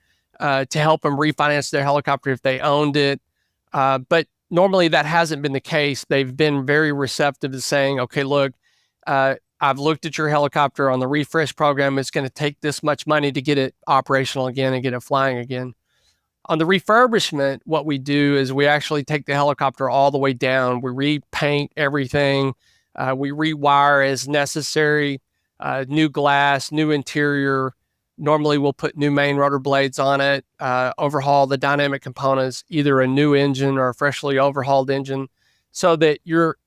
help them refinance their helicopter if they owned it. But normally that hasn't been the case. They've been very receptive to saying, okay, look, I've looked at your helicopter on the refresh program. It's going to take this much money to get it operational again and get it flying again. On the refurbishment, what we do is we actually take the helicopter all the way down. We repaint everything. We rewire as necessary, new glass, new interior, Normally, we'll put new main rotor blades on it, overhaul the dynamic components, either a new engine or a freshly overhauled engine, so that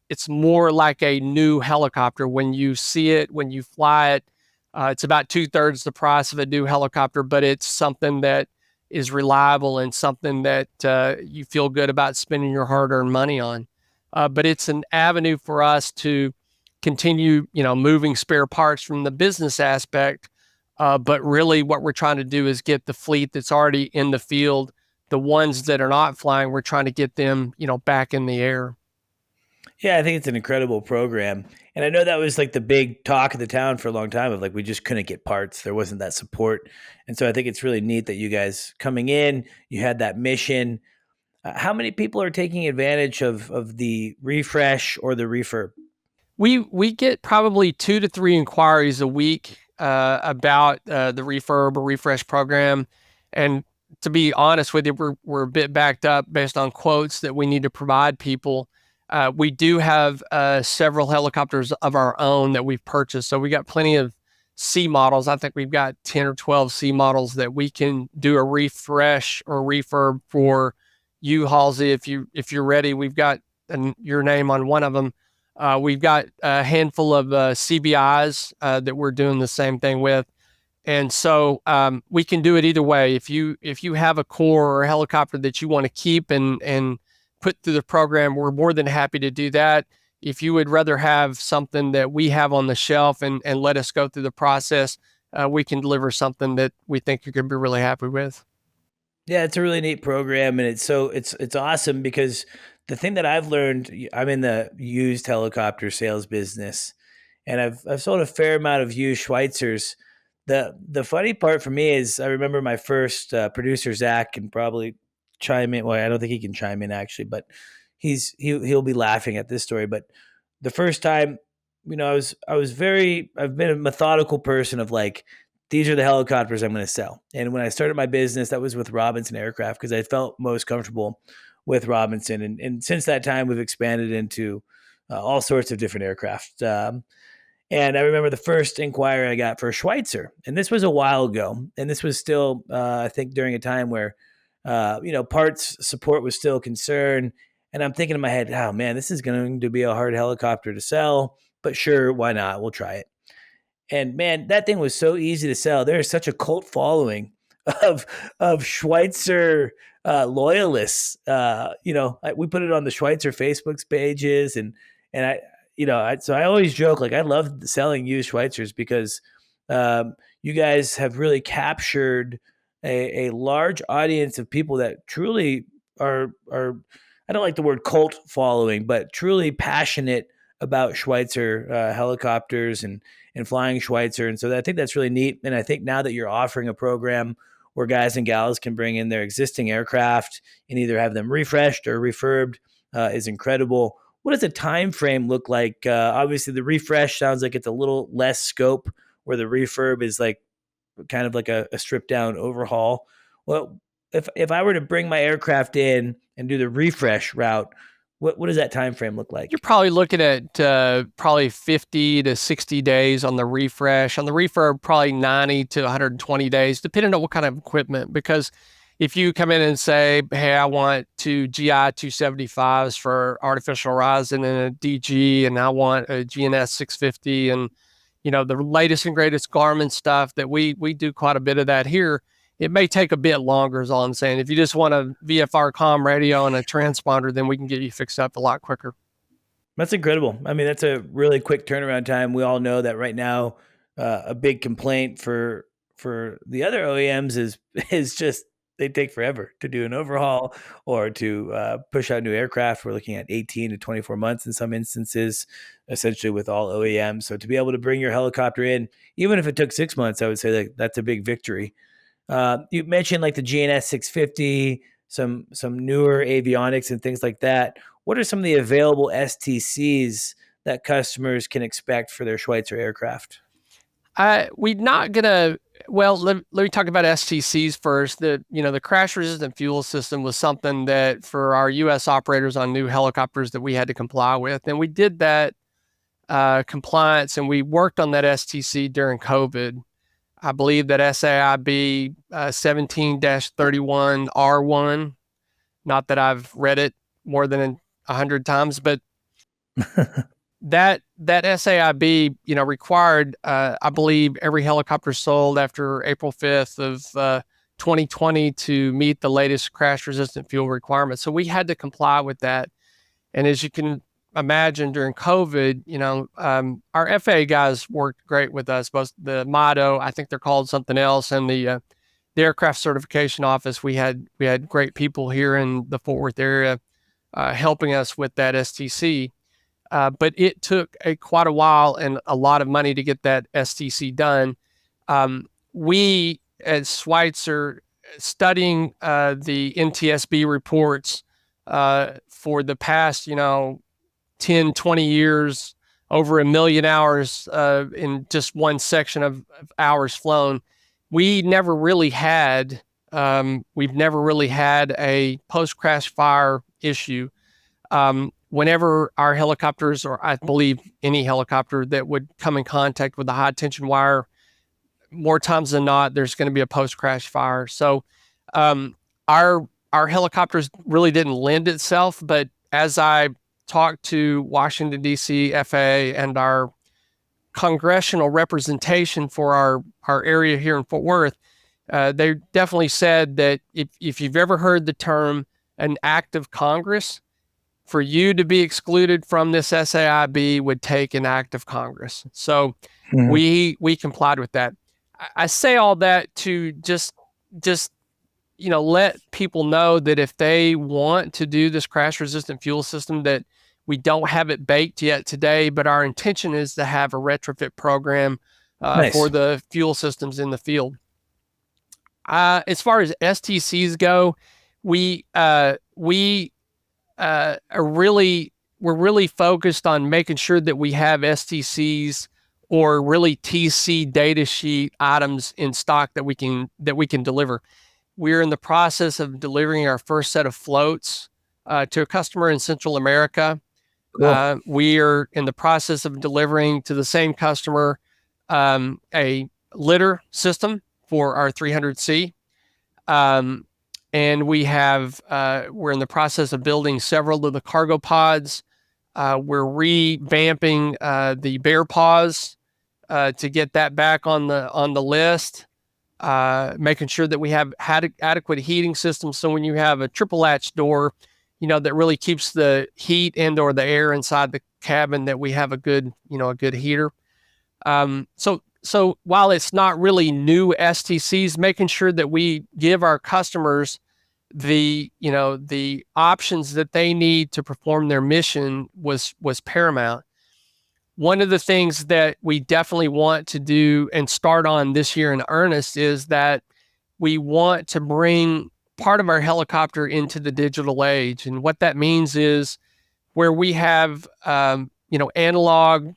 it's more like a new helicopter. When you see it, when you fly it, it's about 2/3 the price of a new helicopter, but it's something that is reliable and something that you feel good about spending your hard-earned money on. But it's an avenue for us to continue, moving spare parts from the business aspect. But really what we're trying to do is get the fleet that's already in the field, the ones that are not flying, we're trying to get them, back in the air. Yeah, I think it's an incredible program. And I know that was like the big talk of the town for a long time of like, we just couldn't get parts. There wasn't that support. And so I think it's really neat that you guys coming in, you had that mission. How many people are taking advantage of the refresh or the refurb? We get probably 2 to 3 inquiries a week about the refurb or refresh program. And to be honest with you, we're a bit backed up based on quotes that we need to provide people. We do have several helicopters of our own that we've purchased. So we got plenty of C models. I think we've got 10 or 12 C models that we can do a refresh or refurb for you, Halsey. If you're ready, we've got your name on one of them. We've got a handful of CBIs that we're doing the same thing with. And so we can do it either way. If you have a core or a helicopter that you want to keep and put through the program, we're more than happy to do that. If you would rather have something that we have on the shelf and let us go through the process, we can deliver something that we think you're going to be really happy with. Yeah, it's a really neat program, and it's awesome because the thing that I've learned, I'm in the used helicopter sales business, and I've sold a fair amount of used Schweizers. The funny part for me is I remember my first producer Zach can probably chime in. Well, I don't think he can chime in actually, but he'll be laughing at this story. But the first time, I've been a methodical person of like, these are the helicopters I'm going to sell. And when I started my business, that was with Robinson Aircraft because I felt most comfortable with Robinson. And since that time, we've expanded into all sorts of different aircraft. And I remember the first inquiry I got for a Schweizer, and this was a while ago. And this was still, I think, during a time where, parts support was still a concern. And I'm thinking in my head, oh man, this is going to be a hard helicopter to sell, but sure, why not? We'll try it. And man, that thing was so easy to sell. There is such a cult following of Schweizer loyalists. We put it on the Schweizer Facebook pages, and so I always joke like I love selling used Schweizers because you guys have really captured a large audience of people that truly are I don't like the word cult following, but truly passionate about Schweizer helicopters and flying Schweizer. And so I think that's really neat. And I think now that you're offering a program where guys and gals can bring in their existing aircraft and either have them refreshed or refurbed is incredible. What does a time frame look like? Obviously, the refresh sounds like it's a little less scope, where the refurb is like kind of like a stripped down overhaul. Well, if I were to bring my aircraft in and do the refresh route, what does that time frame look like? You're probably looking at probably 50 to 60 days on the refresh. On the refurb, probably 90 to 120 days, depending on what kind of equipment. Because if you come in and say, hey, I want 2 GI 275s for artificial horizon and a DG, and I want a GNS 650 and the latest and greatest Garmin stuff that we do quite a bit of that here. It may take a bit longer is all I'm saying. If you just want a VFR comm radio and a transponder, then we can get you fixed up a lot quicker. That's incredible. I mean, that's a really quick turnaround time. We all know that right now, a big complaint for the other OEMs is just they take forever to do an overhaul or to push out new aircraft. We're looking at 18 to 24 months in some instances, essentially with all OEMs. So to be able to bring your helicopter in, even if it took 6 months, I would say that that's a big victory. You mentioned like the GNS 650, some newer avionics and things like that. What are some of the available STCs that customers can expect for their Schweizer aircraft? We're not gonna. Well, let me talk about STCs first. The crash resistant fuel system was something that for our U.S. operators on new helicopters that we had to comply with, and we did that compliance, and we worked on that STC during COVID. I believe that SAIB 17-31R1. Not that I've read it more than 100 times, but that SAIB, required, I believe, every helicopter sold after April 5th of 2020 to meet the latest crash-resistant fuel requirements. So we had to comply with that. And as you can imagine, during COVID, our FAA guys worked great with us. Both the Motto, I think they're called something else, and the aircraft certification office. We had great people here in the Fort Worth area helping us with that STC. But it took quite a while and a lot of money to get that STC done. We at Schweizer, studying the NTSB reports for the past, 10, 20 years, over 1 million hours in just one section of hours flown, we've never really had a post-crash fire issue. Whenever our helicopters, or I believe any helicopter that would come in contact with the high tension wire, more times than not, there's going to be a post-crash fire. So our helicopters really didn't lend itself, but as I talked to Washington, D.C., FAA, and our congressional representation for our area here in Fort Worth, they definitely said that if you've ever heard the term an act of Congress, for you to be excluded from this SAIB would take an act of Congress. So we complied with that. I say all that to just let people know that if they want to do this crash resistant fuel system, that we don't have it baked yet today, but our intention is to have a retrofit program Nice. for the fuel systems in the field. As far as STCs go, we're really focused on making sure that we have STCs or really TC data sheet items in stock that we can deliver. We're in the process of delivering our first set of floats to a customer in Central America. Cool. We are in the process of delivering to the same customer a litter system for our 300C. And we're in the process of building several of the cargo pods. We're revamping the bear paws to get that back on the list. Making sure that we have adequate heating systems. So when you have a triple latch door, that really keeps the heat and or the air inside the cabin, that we have a good heater. So while it's not really new STCs, making sure that we give our customers the options that they need to perform their mission was paramount. One of the things that we definitely want to do and start on this year in earnest is that we want to bring part of our helicopter into the digital age. And what that means is where we have, analog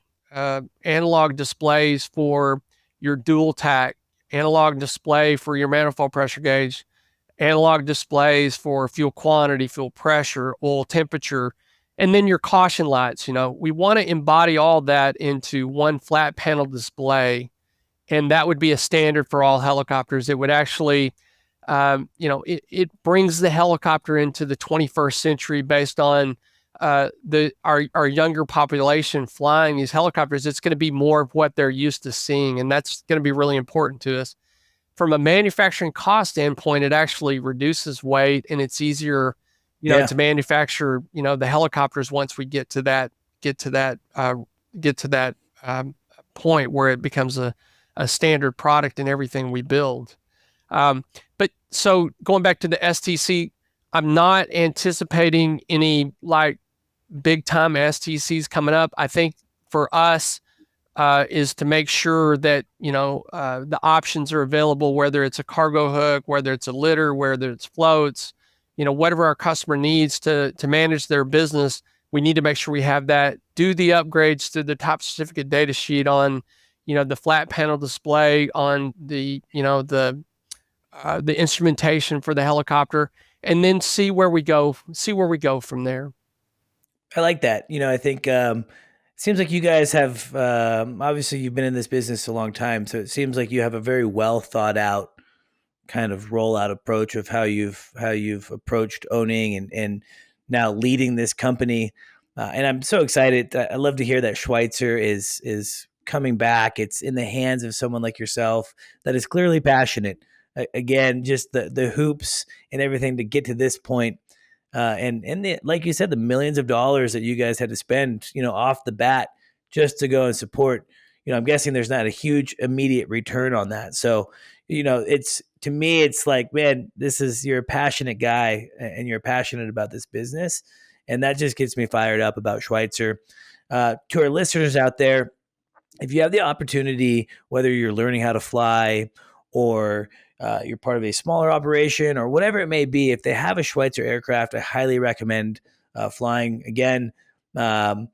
displays for your dual tack, analog display for your manifold pressure gauge, analog displays for fuel quantity, fuel pressure, oil temperature, and then your caution lights. We want to embody all that into one flat panel display, and that would be a standard for all helicopters. It would actually, it brings the helicopter into the 21st century based on our younger population flying these helicopters. It's going to be more of what they're used to seeing, and that's going to be really important to us. From a manufacturing cost standpoint, it actually reduces weight, and it's easier, to manufacture, the helicopters once we get to that point where it becomes a standard product in everything we build. But so going back to the STC, I'm not anticipating any big time STCs coming up. I think for us is to make sure that the options are available, whether it's a cargo hook, whether it's a litter, whether it's floats, whatever our customer needs to manage their business. We need to make sure we have that. Do the upgrades to the top certificate data sheet on the flat panel display, on the instrumentation for the helicopter, and then see where we go from there. I like that. I think seems like you guys have, obviously you've been in this business a long time, so it seems like you have a very well thought out kind of rollout approach of how you've approached owning and now leading this company. And I'm so excited. I love to hear that Schweizer is coming back. It's in the hands of someone like yourself that is clearly passionate. Again, just the hoops and everything to get to this point. And like you said, the millions of dollars that you guys had to spend, off the bat just to go and support, I'm guessing there's not a huge immediate return on that. So, to me, it's like, man, you're a passionate guy and you're passionate about this business. And that just gets me fired up about Schweizer. To our listeners out there, if you have the opportunity, whether you're learning how to fly or you're part of a smaller operation or whatever it may be, if they have a Schweizer aircraft, I highly recommend flying. Again, I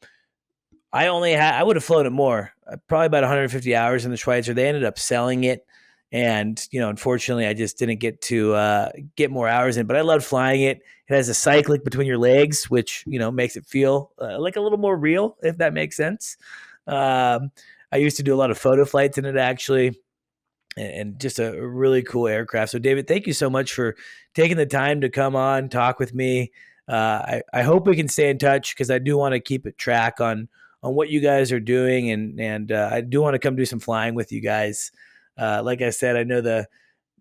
would have flown it more, probably about 150 hours in the Schweizer. They ended up selling it. And, unfortunately, I just didn't get to get more hours in, but I loved flying it. It has a cyclic between your legs, which, makes it feel like a little more real, if that makes sense. I used to do a lot of photo flights in it, actually, and just a really cool aircraft. So, David, thank you so much for taking the time to come on, talk with me. I hope we can stay in touch because I do want to keep a track on what you guys are doing, and I do want to come do some flying with you guys. Like I said, I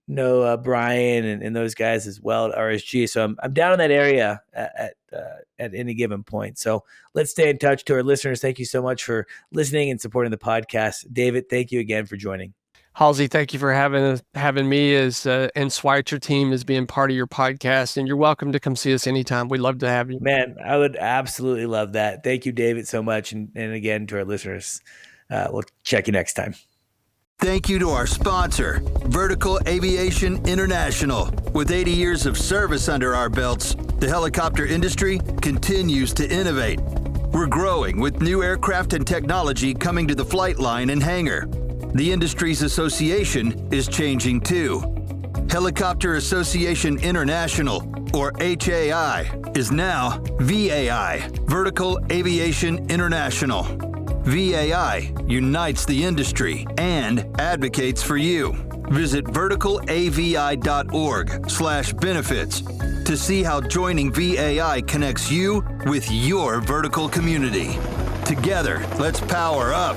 know Brian and those guys as well at RSG. So I'm down in that area at any given point. So let's stay in touch. To our listeners, thank you so much for listening and supporting the podcast. David, thank you again for joining. Halsey, thank you for having me and Schweizer team as being part of your podcast. And you're welcome to come see us anytime. We'd love to have you. Man, I would absolutely love that. Thank you, David, so much. And again, to our listeners, we'll check you next time. Thank you to our sponsor, Vertical Aviation International. With 80 years of service under our belts, the helicopter industry continues to innovate. We're growing with new aircraft and technology coming to the flight line and hangar. The industry's association is changing too. Helicopter Association International, or HAI, is now VAI, Vertical Aviation International. VAI unites the industry and advocates for you. Visit verticalavi.org/benefits to see how joining VAI connects you with your vertical community. Together, let's power up.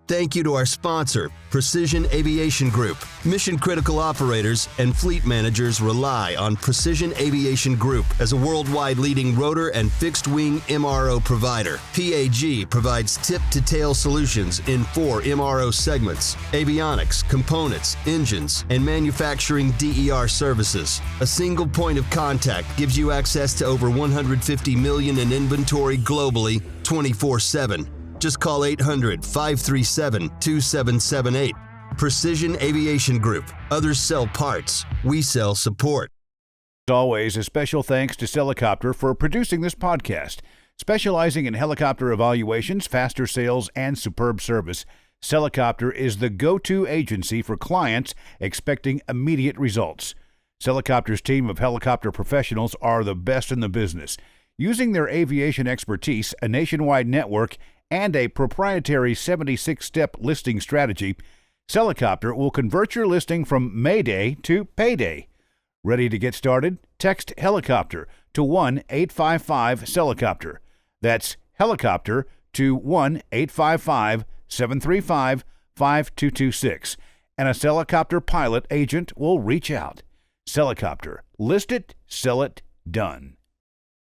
Thank you to our sponsor, Precision Aviation Group. Mission-critical operators and fleet managers rely on Precision Aviation Group as a worldwide leading rotor and fixed-wing MRO provider. PAG provides tip-to-tail solutions in 4 MRO segments: avionics, components, engines, and manufacturing DER services. A single point of contact gives you access to over 150 million in inventory globally, 24/7. Just call 800-537-2778. Precision Aviation Group. Others sell parts. We sell support. As always, a special thanks to Helicopter for producing this podcast. Specializing in helicopter evaluations, faster sales, and superb service, Helicopter is the go-to agency for clients expecting immediate results. Helicopter's team of helicopter professionals are the best in the business. Using their aviation expertise, a nationwide network, and a proprietary 76-step listing strategy, Helicopter will convert your listing from Mayday to payday. Ready to get started? Text Helicopter to 1-855-Helicopter. That's Helicopter to 1-855-735-5226. And a Helicopter pilot agent will reach out. Helicopter. List it, sell it, done.